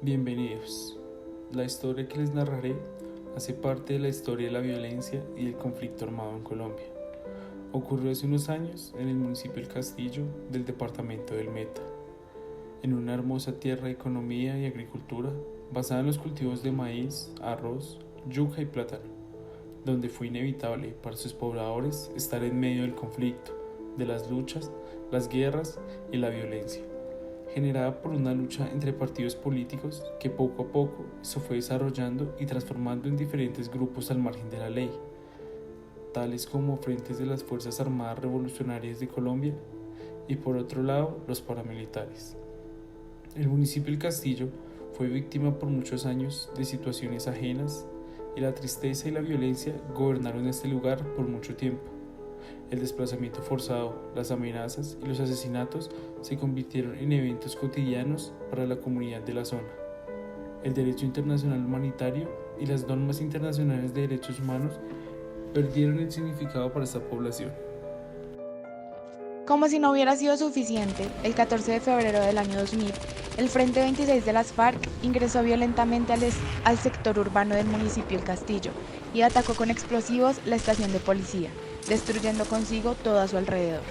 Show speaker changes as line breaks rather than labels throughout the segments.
Bienvenidos. La historia que les narraré hace parte de la historia de la violencia y el conflicto armado en Colombia. Ocurrió hace unos años en el municipio del Castillo del departamento del Meta, en una hermosa tierra de economía y agricultura basada en los cultivos de maíz, arroz, yuca y plátano, donde fue inevitable para sus pobladores estar en medio del conflicto, de las luchas, las guerras y la violencia, generada por una lucha entre partidos políticos que poco a poco se fue desarrollando y transformando en diferentes grupos al margen de la ley, tales como frentes de las Fuerzas Armadas Revolucionarias de Colombia y por otro lado los paramilitares. El municipio del Castillo fue víctima por muchos años de situaciones ajenas y la tristeza y la violencia gobernaron este lugar por mucho tiempo. El desplazamiento forzado, las amenazas y los asesinatos se convirtieron en eventos cotidianos para la comunidad de la zona. El derecho internacional humanitario y las normas internacionales de derechos humanos perdieron el significado para esta población.
Como si no hubiera sido suficiente, el 14 de febrero del año 2000, el Frente 26 de las FARC ingresó violentamente al sector urbano del municipio El Castillo y atacó con explosivos la estación de policía, destruyendo consigo todo a su alrededor.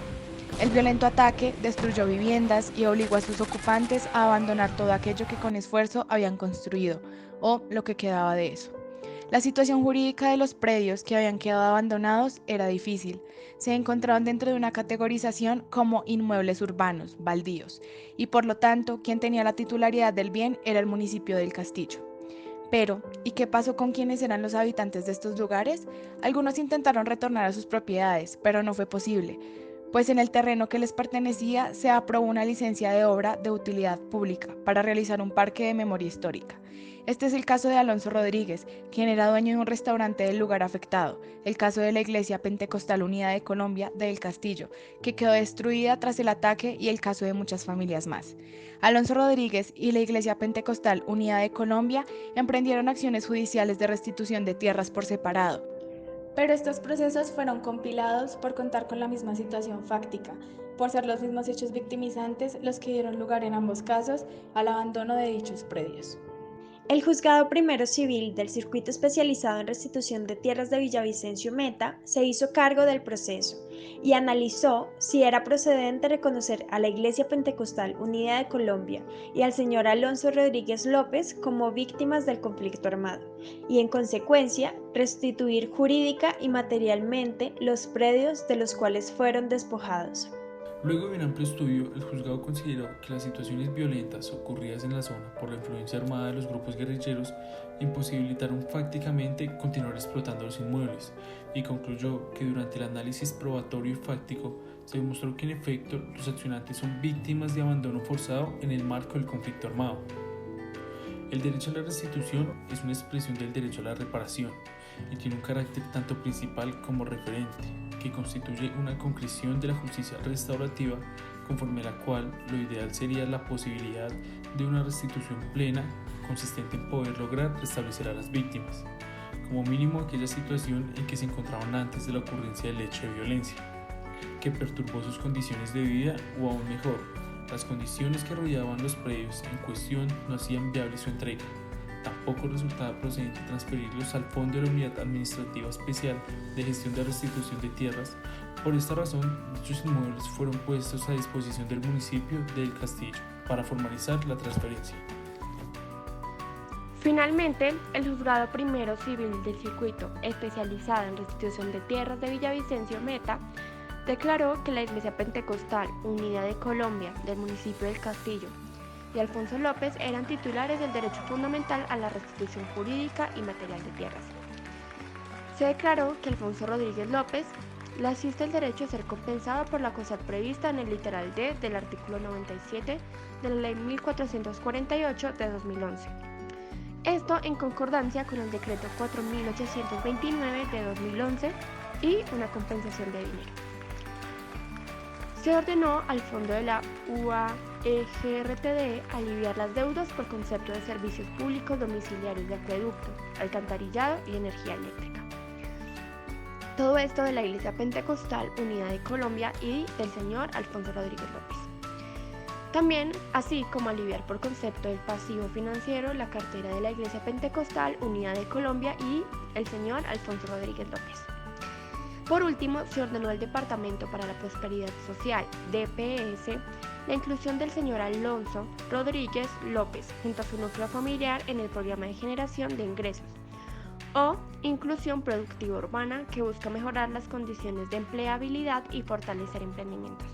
El violento ataque destruyó viviendas y obligó a sus ocupantes a abandonar todo aquello que con esfuerzo habían construido, o lo que quedaba de eso. La situación jurídica de los predios que habían quedado abandonados era difícil. Se encontraban dentro de una categorización como inmuebles urbanos, baldíos, y por lo tanto, quien tenía la titularidad del bien era el municipio del Castillo. Pero, ¿y qué pasó con quienes eran los habitantes de estos lugares? Algunos intentaron retornar a sus propiedades, pero no fue posible, pues en el terreno que les pertenecía se aprobó una licencia de obra de utilidad pública para realizar un parque de memoria histórica. Este es el caso de Alonso Rodríguez, quien era dueño de un restaurante del lugar afectado, el caso de la Iglesia Pentecostal Unida de Colombia de El Castillo, que quedó destruida tras el ataque, y el caso de muchas familias más. Alonso Rodríguez y la Iglesia Pentecostal Unida de Colombia emprendieron acciones judiciales de restitución de tierras por separado, pero estos procesos fueron compilados por contar con la misma situación fáctica, por ser los mismos hechos victimizantes los que dieron lugar en ambos casos al abandono de dichos predios.
El Juzgado Primero Civil del Circuito Especializado en Restitución de Tierras de Villavicencio Meta se hizo cargo del proceso y analizó si era procedente reconocer a la Iglesia Pentecostal Unida de Colombia y al señor Alonso Rodríguez López como víctimas del conflicto armado y, en consecuencia, restituir jurídica y materialmente los predios de los cuales fueron despojados.
Luego de un amplio estudio, el juzgado consideró que las situaciones violentas ocurridas en la zona por la influencia armada de los grupos guerrilleros imposibilitaron fácticamente continuar explotando los inmuebles y concluyó que durante el análisis probatorio y fáctico se demostró que en efecto los accionantes son víctimas de abandono forzado en el marco del conflicto armado. El derecho a la restitución es una expresión del derecho a la reparación y tiene un carácter tanto principal como referente, que constituye una concreción de la justicia restaurativa, conforme a la cual lo ideal sería la posibilidad de una restitución plena, consistente en poder lograr restablecer a las víctimas, como mínimo aquella situación en que se encontraban antes de la ocurrencia del hecho de violencia, que perturbó sus condiciones de vida, o aún mejor, las condiciones que rodeaban los predios en cuestión no hacían viable su entrega. Tampoco resultaba procedente transferirlos al Fondo de la Unidad Administrativa Especial de Gestión de Restitución de Tierras. Por esta razón, dichos inmuebles fueron puestos a disposición del municipio de El Castillo para formalizar la transferencia.
Finalmente, el Juzgado Primero Civil del Circuito Especializado en Restitución de Tierras de Villavicencio Meta declaró que la Iglesia Pentecostal Unida de Colombia del municipio del Castillo y Alfonso López eran titulares del derecho fundamental a la restitución jurídica y material de tierras. Se declaró que Alfonso Rodríguez López le asiste el derecho a ser compensado por la cosa prevista en el literal D del artículo 97 de la Ley 1448 de 2011. Esto en concordancia con el decreto 4829 de 2011 y una compensación de dinero. Se ordenó al Fondo de la UAEGRTD aliviar las deudas por concepto de servicios públicos domiciliarios de acueducto, alcantarillado y energía eléctrica. Todo esto de la Iglesia Pentecostal Unida de Colombia y del señor Alfonso Rodríguez López. También, así como aliviar por concepto del pasivo financiero la cartera de la Iglesia Pentecostal Unida de Colombia y el señor Alfonso Rodríguez López. Por último, se ordenó al Departamento para la Prosperidad Social, DPS, la inclusión del señor Alfonso Rodríguez López junto a su núcleo familiar en el programa de generación de ingresos o inclusión productiva urbana, que busca mejorar las condiciones de empleabilidad y fortalecer emprendimientos.